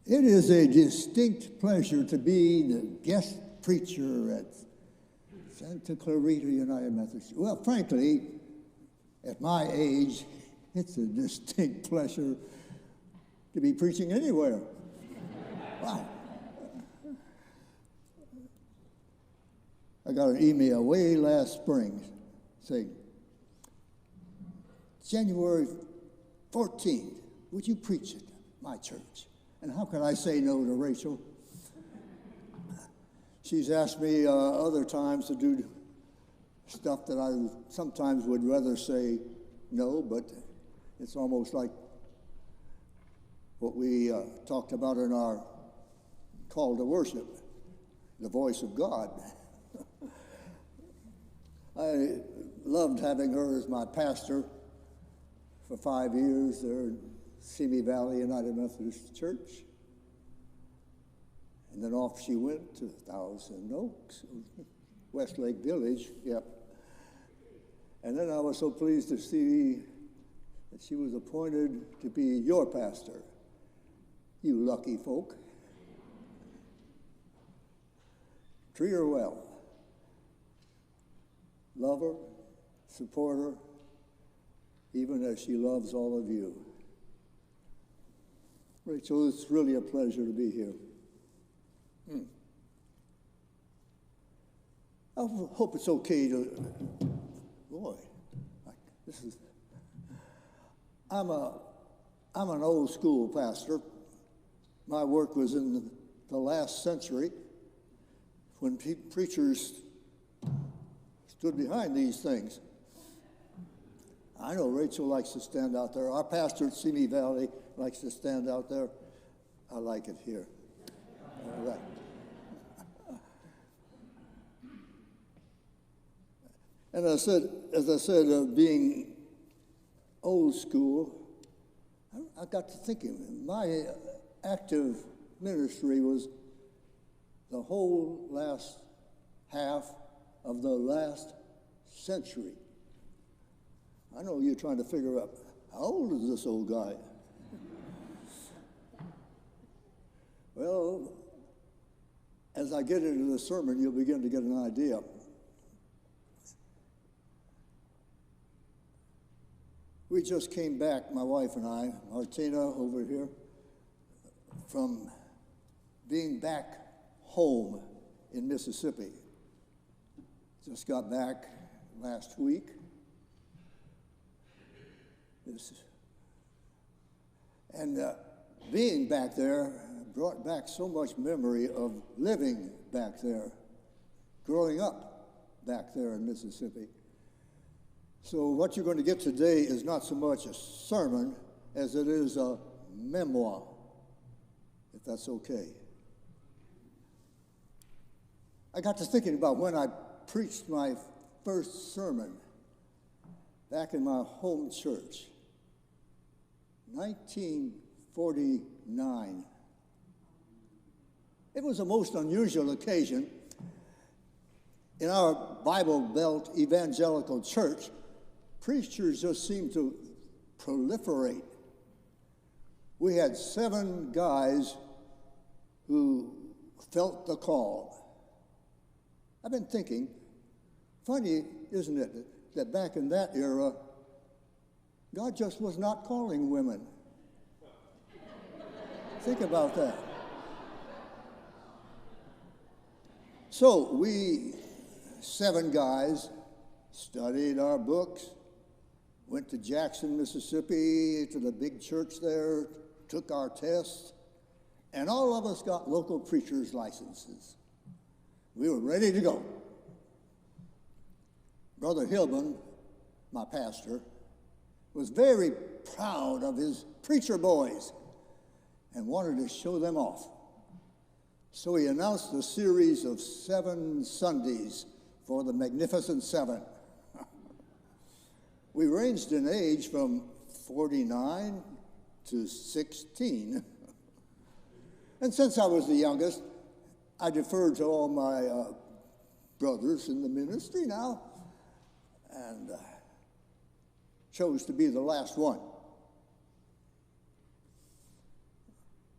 It is a distinct pleasure to be the guest preacher at Santa Clarita United Methodist. Well, frankly, at my age, it's a distinct pleasure to be preaching anywhere. Wow. I got an email way last spring saying, January 14th, would you preach at my church? And how can I say no to Rachel? She's asked me other times to do stuff that I sometimes would rather say no, but it's almost like what we talked about in our call to worship, the voice of God. I loved having her as my pastor for 5 years there in Simi Valley United Methodist Church. And then off she went to Thousand Oaks, Westlake Village, yep. And then I was so pleased to see that she was appointed to be your pastor. You lucky folk. Treat her well. Love her, support her, even as she loves all of you. Rachel, it's really a pleasure to be here. I hope it's okay to, boy, this is, I'm an old school pastor. My work was in the last century when preachers stood behind these things. I know Rachel likes to stand out there. Our pastor at Simi Valley likes to stand out there. I like it here. All right. And as I said, being old school, I got to thinking, my active ministry was the whole last half of the last century. I know you're trying to figure out, how old is this old guy? Well, as I get into the sermon, you'll begin to get an idea. We just came back, my wife and I, Martina over here, from being back home in Mississippi. Just got back last week. And being back there brought back so much memory of living back there, growing up back there in Mississippi. So what you're going to get today is not so much a sermon as it is a memoir, if that's okay. I got to thinking about when I preached my first sermon back in my home church, 1949. It was a most unusual occasion. In our Bible Belt evangelical church, preachers just seemed to proliferate. We had 7 guys who felt the call. I've been thinking, funny, isn't it, that back in that era, God just was not calling women. Think about that. So we 7 guys studied our books, went to Jackson, Mississippi, to the big church there, took our tests, and all of us got local preachers' licenses. We were ready to go. Brother Hilbin, my pastor, was very proud of his preacher boys and wanted to show them off. So he announced a series of 7 Sundays for the Magnificent 7. We ranged in age from 49 to 16. And since I was the youngest, I deferred to all my brothers in the ministry now, and chose to be the last one.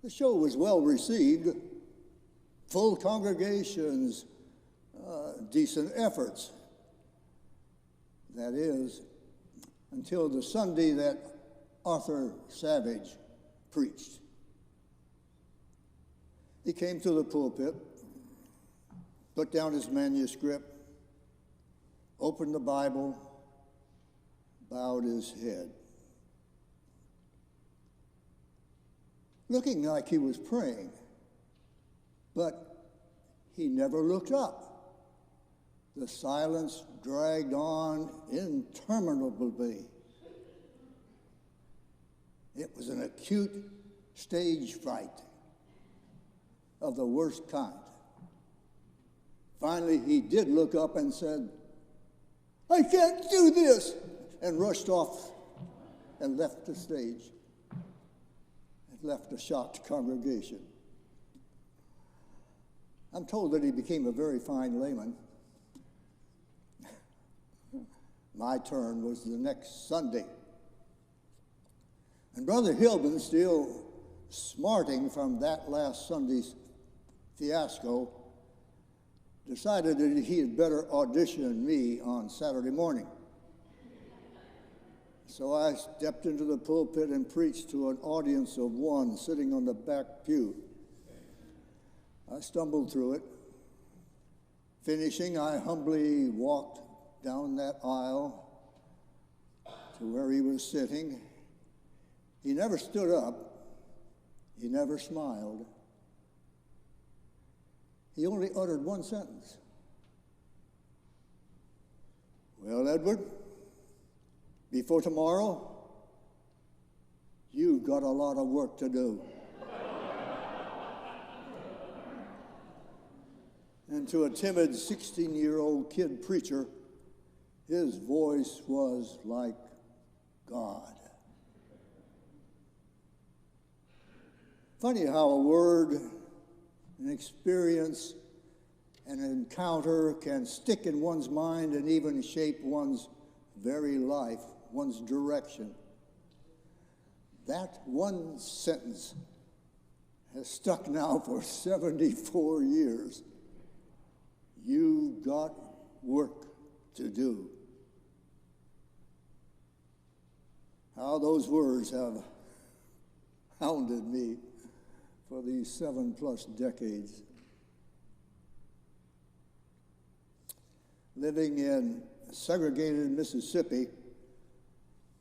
The show was well received, full congregations, decent efforts. That is, until the Sunday that Arthur Savage preached. He came to the pulpit, put down his manuscript, opened the Bible, bowed his head. Looking like he was praying, but he never looked up. The silence dragged on interminably. It was an acute stage fright of the worst kind. Finally, he did look up and said, "I can't do this," and rushed off and left the stage. It left a shocked congregation. I'm told that he became a very fine layman. My turn was the next Sunday. And Brother Hillman, still smarting from that last Sunday's fiasco, decided that he had better audition me on Saturday morning. So I stepped into the pulpit and preached to an audience of one sitting on the back pew. I stumbled through it. Finishing, I humbly walked down that aisle to where he was sitting. He never stood up. He never smiled. He only uttered one sentence. "Well, Edward, before tomorrow, you've got a lot of work to do." And to a timid 16-year-old kid preacher, his voice was like God. Funny how a word, an experience, an encounter can stick in one's mind and even shape one's very life, one's direction. That one sentence has stuck now for 74 years. You've got work to do. How those words have hounded me for these 7+ decades. Living in segregated Mississippi,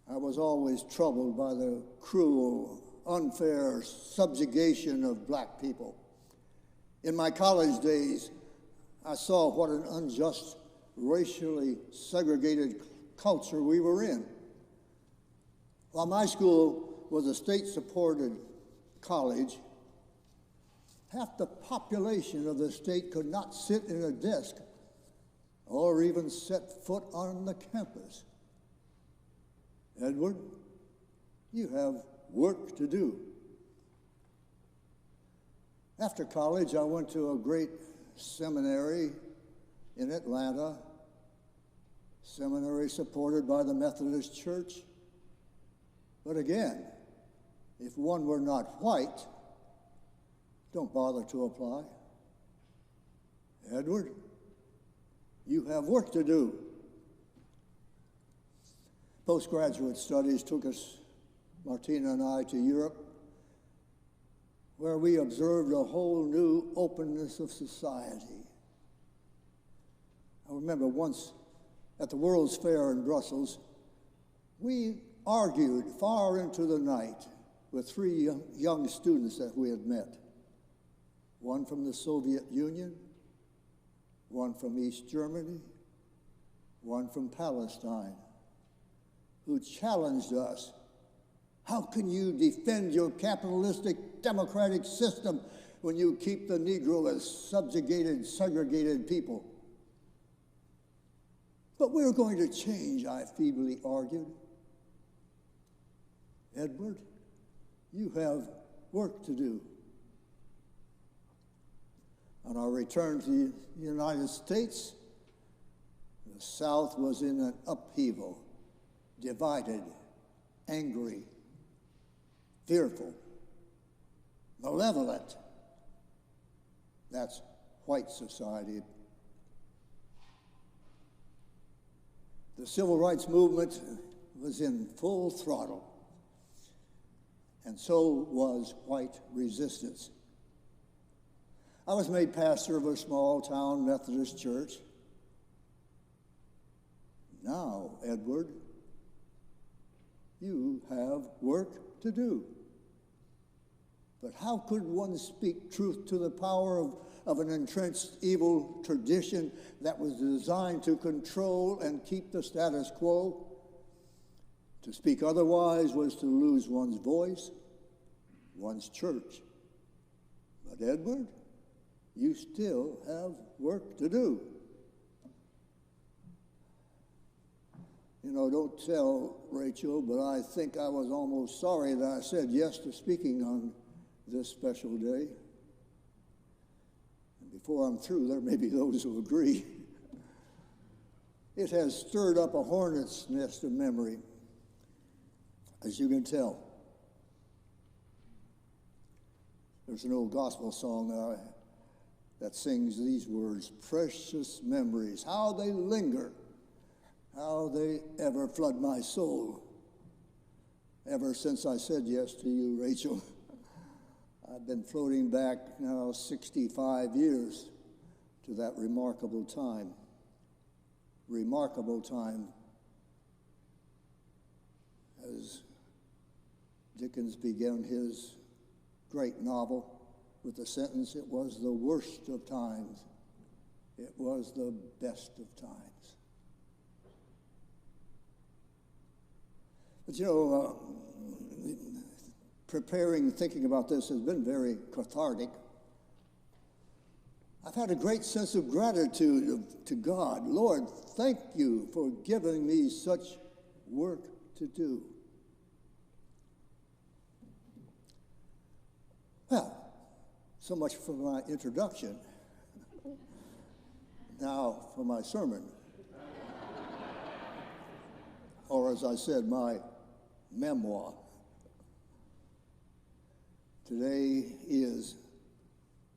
I was always troubled by the cruel, unfair subjugation of black people. In my college days, I saw what an unjust, racially segregated culture we were in. While my school was a state-supported college, half the population of the state could not sit in a desk or even set foot on the campus. Edward, you have work to do. After college, I went to a great seminary in Atlanta, seminary supported by the Methodist Church. But again, if one were not white, don't bother to apply. Edward, you have work to do. Postgraduate studies took us, Martina and I, to Europe, where we observed a whole new openness of society. I remember once at the World's Fair in Brussels, we argued far into the night with 3 young students that we had met. One from the Soviet Union, one from East Germany, one from Palestine, who challenged us. How can you defend your capitalistic democratic system when you keep the Negro as subjugated, segregated people? But we're going to change, I feebly argued. Edward, you have work to do. On our return to the United States, the South was in an upheaval, divided, angry, fearful. malevolent. That's white society. The civil rights movement was in full throttle, and so was white resistance. I was made pastor of a small town Methodist church. Now, Edward, you have work to do. But how could one speak truth to the power of an entrenched evil tradition that was designed to control and keep the status quo? To speak otherwise was to lose one's voice, one's church. But Edward, you still have work to do. You know, don't tell Rachel, but I think I was almost sorry that I said yes to speaking on this special day. And before I'm through, there may be those who agree. It has stirred up a hornet's nest of memory, as you can tell. There's an old gospel song that sings these words, precious memories, how they linger, how they ever flood my soul. Ever since I said yes to you, Rachel, I've been floating back now 65 years to that remarkable time. Remarkable time. As Dickens began his great novel with the sentence, it was the worst of times. It was the best of times. But you know, thinking about this has been very cathartic. I've had a great sense of gratitude to God. Lord, thank you for giving me such work to do. Well, so much for my introduction. Now for my sermon. Or as I said, my memoir. Today is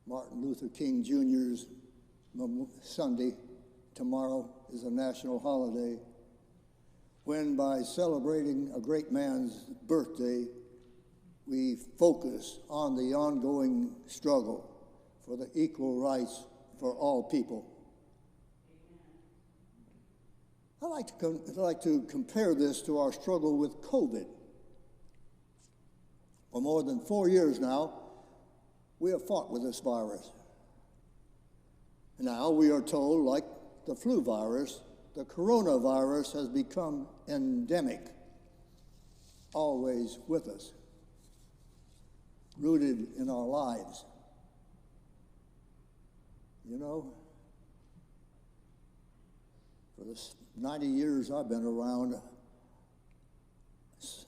Martin Luther King Jr.'s Sunday. Tomorrow is a national holiday, when by celebrating a great man's birthday, we focus on the ongoing struggle for the equal rights for all people. I'd like to compare this to our struggle with COVID. For more than 4 years now, we have fought with this virus. Now we are told, like the flu virus, the coronavirus has become endemic, always with us, rooted in our lives. You know, for the 90 years I've been around,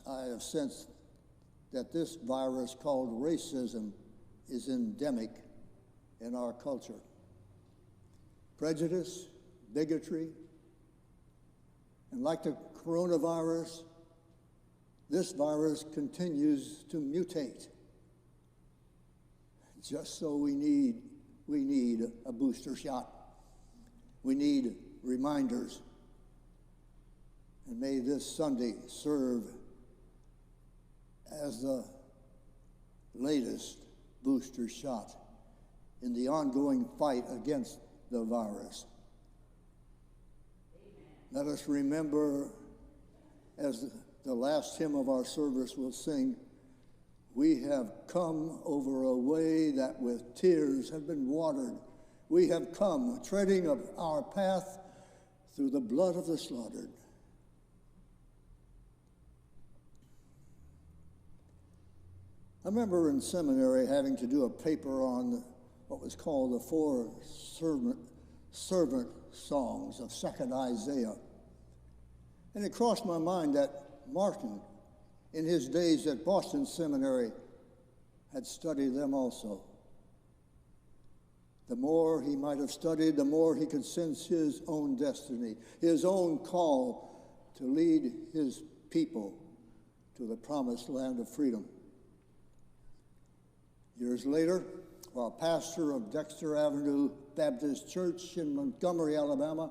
I have sensed that this virus called racism is endemic in our culture. Prejudice, bigotry, and like the coronavirus, this virus continues to mutate. Just so we need a booster shot. We need reminders. And may this Sunday serve as the latest booster shot in the ongoing fight against the virus. Let us remember, as the last hymn of our service will sing, we have come over a way that with tears have been watered. We have come treading up our path through the blood of the slaughtered. I remember in seminary having to do a paper on what was called the four servant songs of 2nd Isaiah. And it crossed my mind that Martin, in his days at Boston Seminary, had studied them also. The more he might have studied, the more he could sense his own destiny, his own call to lead his people to the promised land of freedom. Years later, while pastor of Dexter Avenue Baptist Church in Montgomery, Alabama,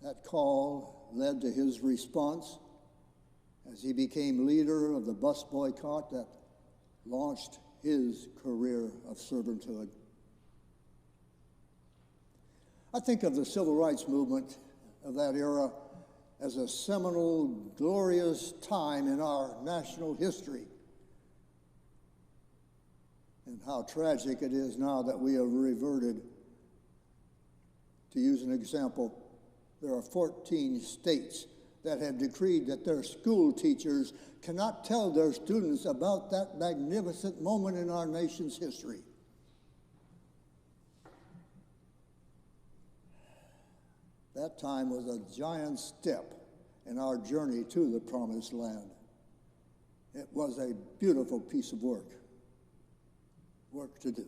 that call led to his response as he became leader of the bus boycott that launched his career of servanthood. I think of the civil rights movement of that era as a seminal, glorious time in our national history. And how tragic it is now that we have reverted. To use an example, there are 14 states that have decreed that their school teachers cannot tell their students about that magnificent moment in our nation's history. That time was a giant step in our journey to the Promised Land. It was a beautiful piece of work to do.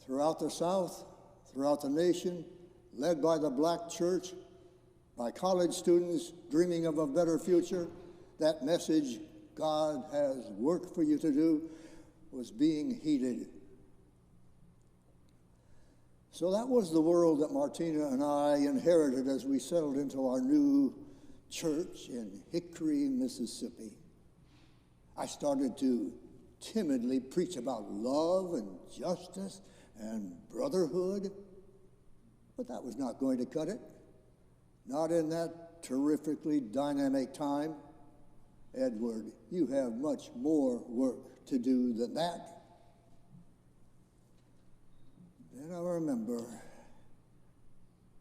Throughout the South, throughout the nation, led by the black church, by college students dreaming of a better future, that message, God has work for you to do, was being heeded. So that was the world that Martina and I inherited as we settled into our new church in Hickory, Mississippi. I started to timidly preach about love and justice and brotherhood, but that was not going to cut it. Not in that terrifically dynamic time. Edward, you have much more work to do than that. And I remember,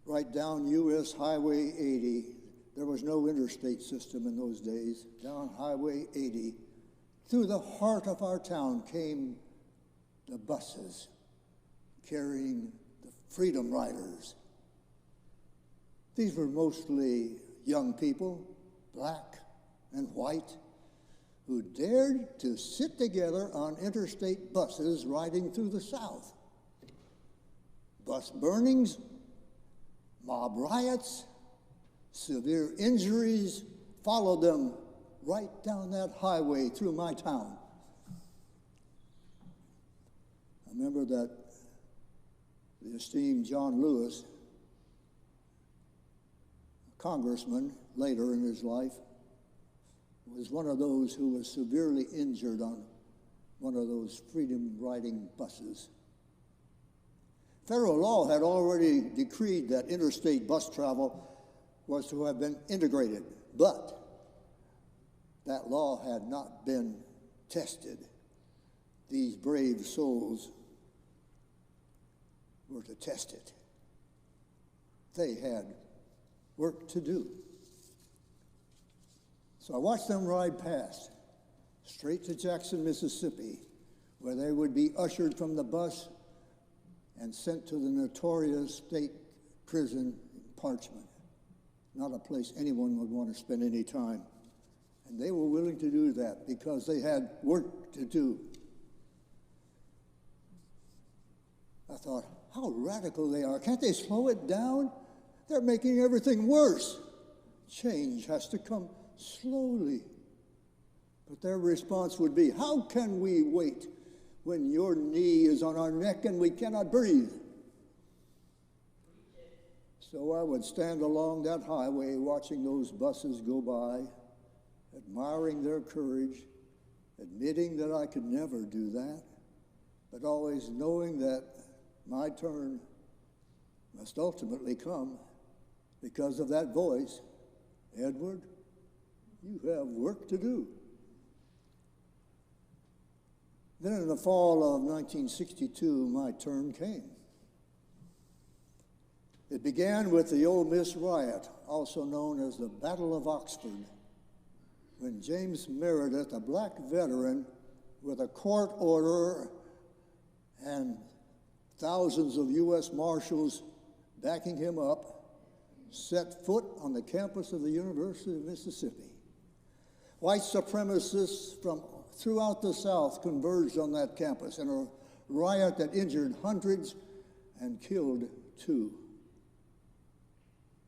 right down U.S. Highway 80, there was no interstate system in those days, down Highway 80, through the heart of our town came the buses carrying the Freedom Riders. These were mostly young people, black and white, who dared to sit together on interstate buses riding through the South. Bus burnings, mob riots, severe injuries followed them right down that highway through my town. I remember that the esteemed John Lewis, a congressman later in his life, was one of those who was severely injured on one of those freedom riding buses. Federal law had already decreed that interstate bus travel was to have been integrated, but that law had not been tested. These brave souls were to test it. They had work to do. So I watched them ride past, straight to Jackson, Mississippi, where they would be ushered from the bus and sent to the notorious state prison in Parchment. Not a place anyone would want to spend any time. And they were willing to do that because they had work to do. I thought, how radical they are. Can't they slow it down? They're making everything worse. Change has to come slowly. But their response would be, how can we wait when your knee is on our neck and we cannot breathe? So I would stand along that highway watching those buses go by, admiring their courage, admitting that I could never do that, but always knowing that my turn must ultimately come because of that voice. Edward, you have work to do. Then in the fall of 1962, my turn came. It began with the Ole Miss riot, also known as the Battle of Oxford, when James Meredith, a black veteran with a court order and thousands of U.S. Marshals backing him up, set foot on the campus of the University of Mississippi. White supremacists from throughout the South converged on that campus in a riot that injured hundreds and killed 2.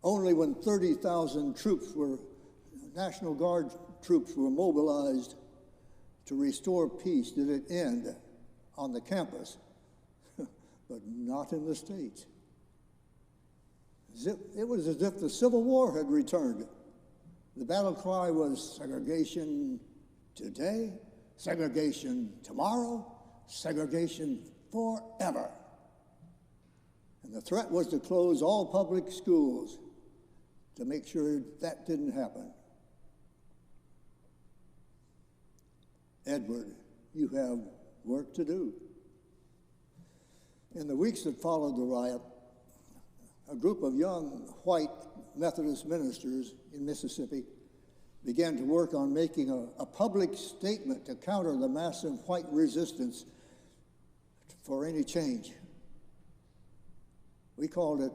Only when 30,000 National Guard troops were mobilized to restore peace did it end on the campus, but not in the state. It was as if the Civil War had returned. The battle cry was segregation today, segregation tomorrow, segregation forever. And the threat was to close all public schools to make sure that didn't happen. Edward, you have work to do. In the weeks that followed the riot, a group of young white Methodist ministers in Mississippi began to work on making a public statement to counter the massive white resistance for any change. We called it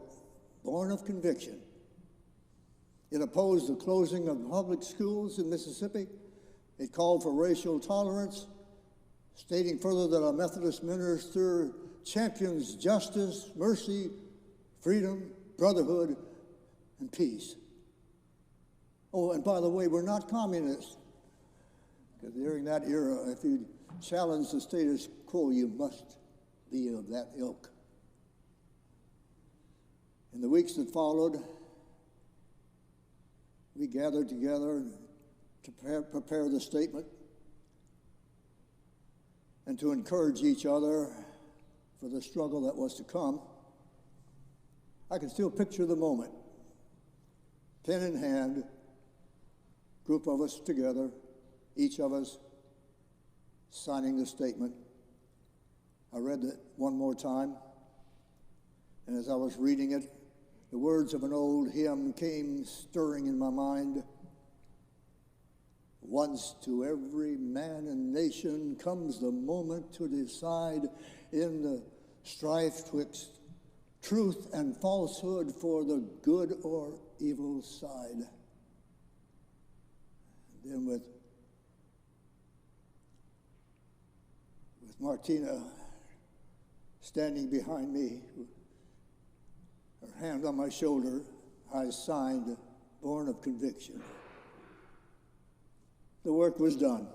Born of Conviction. It opposed the closing of public schools in Mississippi. It called for racial tolerance, stating further that a Methodist minister champions justice, mercy, freedom, brotherhood, and peace. Oh, and by the way, we're not communists. Because during that era, if you challenge the status quo, you must be of that ilk. In the weeks that followed, we gathered together to prepare the statement and to encourage each other for the struggle that was to come. I can still picture the moment. Pen in hand, group of us together, each of us signing the statement. I read it one more time, and as I was reading it, the words of an old hymn came stirring in my mind. Once to every man and nation comes the moment to decide in the strife twixt truth and falsehood for the good or evil side. And then with Martina standing behind me, her hand on my shoulder, I signed Born of Conviction. The work was done.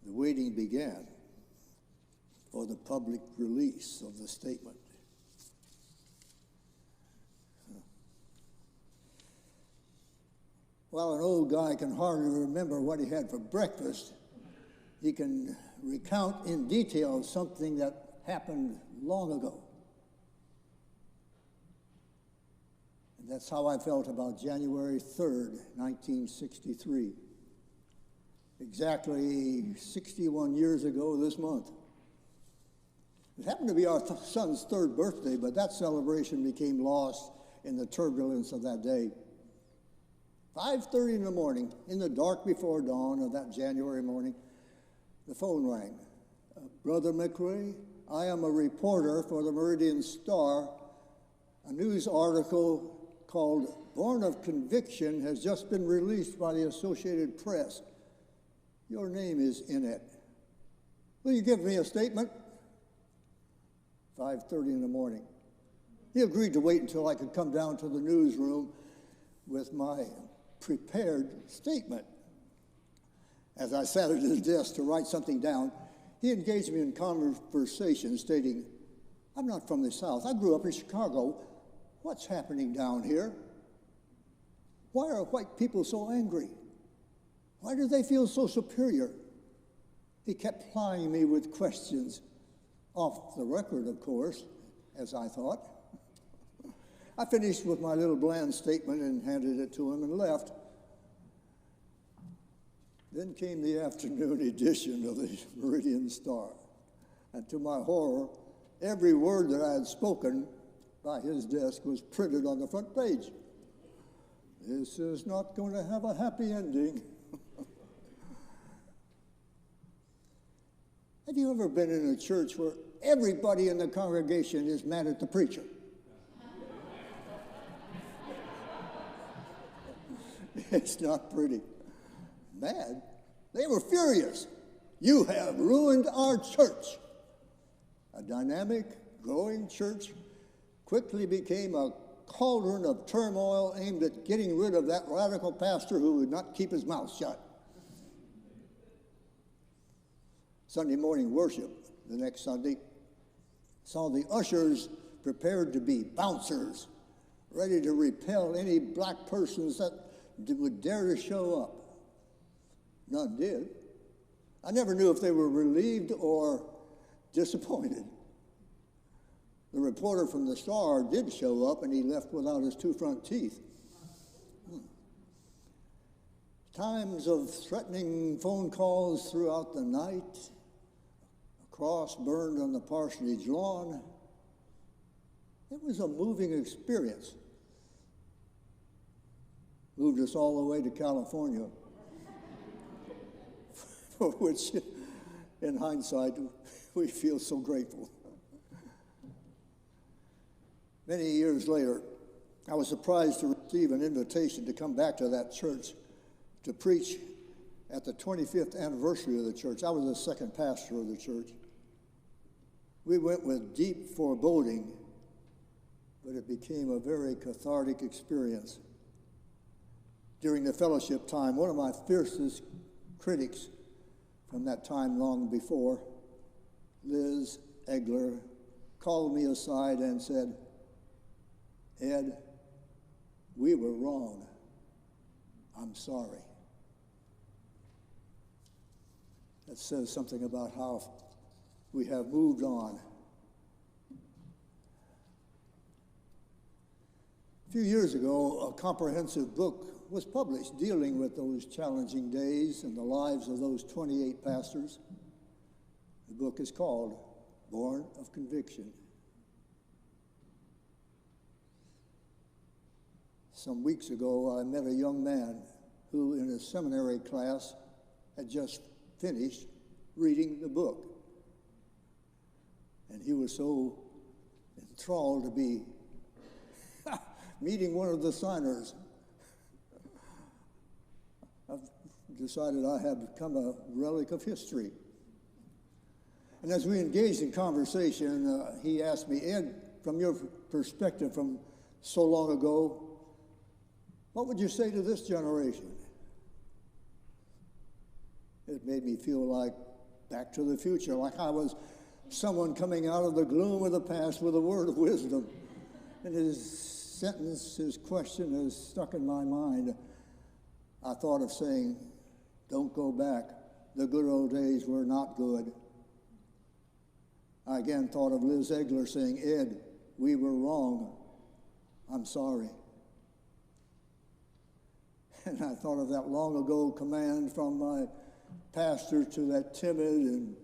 The waiting began for the public release of the statement. While an old guy can hardly remember what he had for breakfast, he can recount in detail something that happened long ago. And that's how I felt about January 3rd, 1963. Exactly 61 years ago this month. It happened to be our son's third birthday, but that celebration became lost in the turbulence of that day. 5:30 in the morning, in the dark before dawn of that January morning, the phone rang. Brother McRae, I am a reporter for the Meridian Star. A news article called Born of Conviction has just been released by the Associated Press. Your name is in it. Will you give me a statement? 5:30 in the morning. He agreed to wait until I could come down to the newsroom with my prepared statement. As I sat at his desk to write something down, he engaged me in conversation, stating, I'm not from the South. I grew up in Chicago. What's happening down here? Why are white people so angry? Why do they feel so superior? He kept plying me with questions, off the record, of course, as I thought. I finished with my little bland statement and handed it to him and left. Then came the afternoon edition of the Meridian Star. And to my horror, every word that I had spoken by his desk was printed on the front page. This is not going to have a happy ending. Have you ever been in a church where everybody in the congregation is mad at the preacher? It's not pretty. Mad? They were furious. You have ruined our church. A dynamic, growing church quickly became a cauldron of turmoil aimed at getting rid of that radical pastor who would not keep his mouth shut. Sunday morning worship the next Sunday saw the ushers prepared to be bouncers, ready to repel any black persons that would dare to show up. None did. I never knew if they were relieved or disappointed. The reporter from the Star did show up, and he left without his 2 front teeth. Times of threatening phone calls throughout the night, a cross burned on the parsonage lawn. It was a moving experience. Moved us all the way to California, for which, in hindsight, we feel so grateful. Many years later, I was surprised to receive an invitation to come back to that church to preach at the 25th anniversary of the church. I was the second pastor of the church. We went with deep foreboding, but it became a very cathartic experience. During the fellowship time, one of my fiercest critics from that time long before, Liz Egler, called me aside and said, "Ed, we were wrong. I'm sorry." That says something about how we have moved on. A few years ago, a comprehensive book was published dealing with those challenging days and the lives of those 28 pastors. The book is called Born of Conviction. Some weeks ago, I met a young man who, in a seminary class, had just finished reading the book. And he was so enthralled to be meeting one of the signers. I've decided I have become a relic of history. And as we engaged in conversation, he asked me, "Ed, from your perspective from so long ago, what would you say to this generation?" It made me feel like Back to the Future, like I was someone coming out of the gloom of the past with a word of wisdom. And his question has stuck in my mind. I thought of saying, "Don't go back. The good old days were not good." I again thought of Liz Egler saying, "Ed, we were wrong. I'm sorry." And I thought of that long ago command from my pastor to that timid and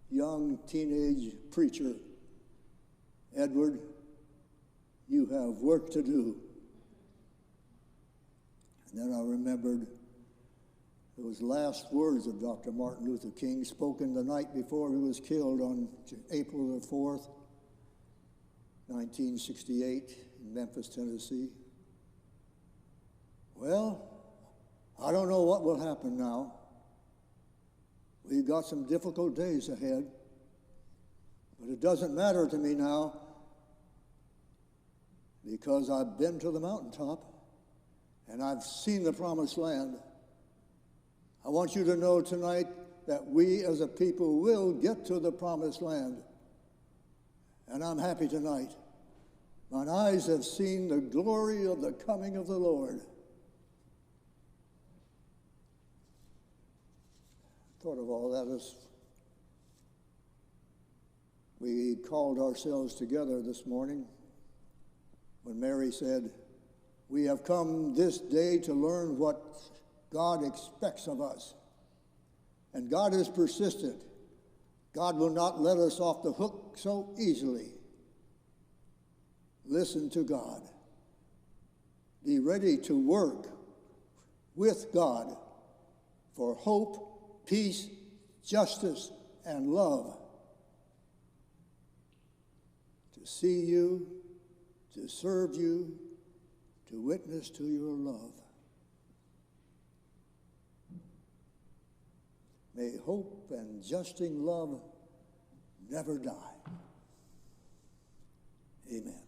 young teenage preacher, "Edward, you have work to do." And then I remembered those last words of Dr. Martin Luther King, spoken the night before he was killed on April the 4th, 1968, in Memphis, Tennessee. "Well, I don't know what will happen now. We've got some difficult days ahead, but it doesn't matter to me now because I've been to the mountaintop and I've seen the promised land. I want you to know tonight that we as a people will get to the promised land. And I'm happy tonight. Mine eyes have seen the glory of the coming of the Lord." Thought of all that as we called ourselves together this morning when Mary said, "We have come this day to learn what God expects of us." And God is persistent. God will not let us off the hook so easily. Listen to God. Be ready to work with God for hope, peace, justice, and love. To see you, to serve you, to witness to your love. May hope and justing love never die. Amen.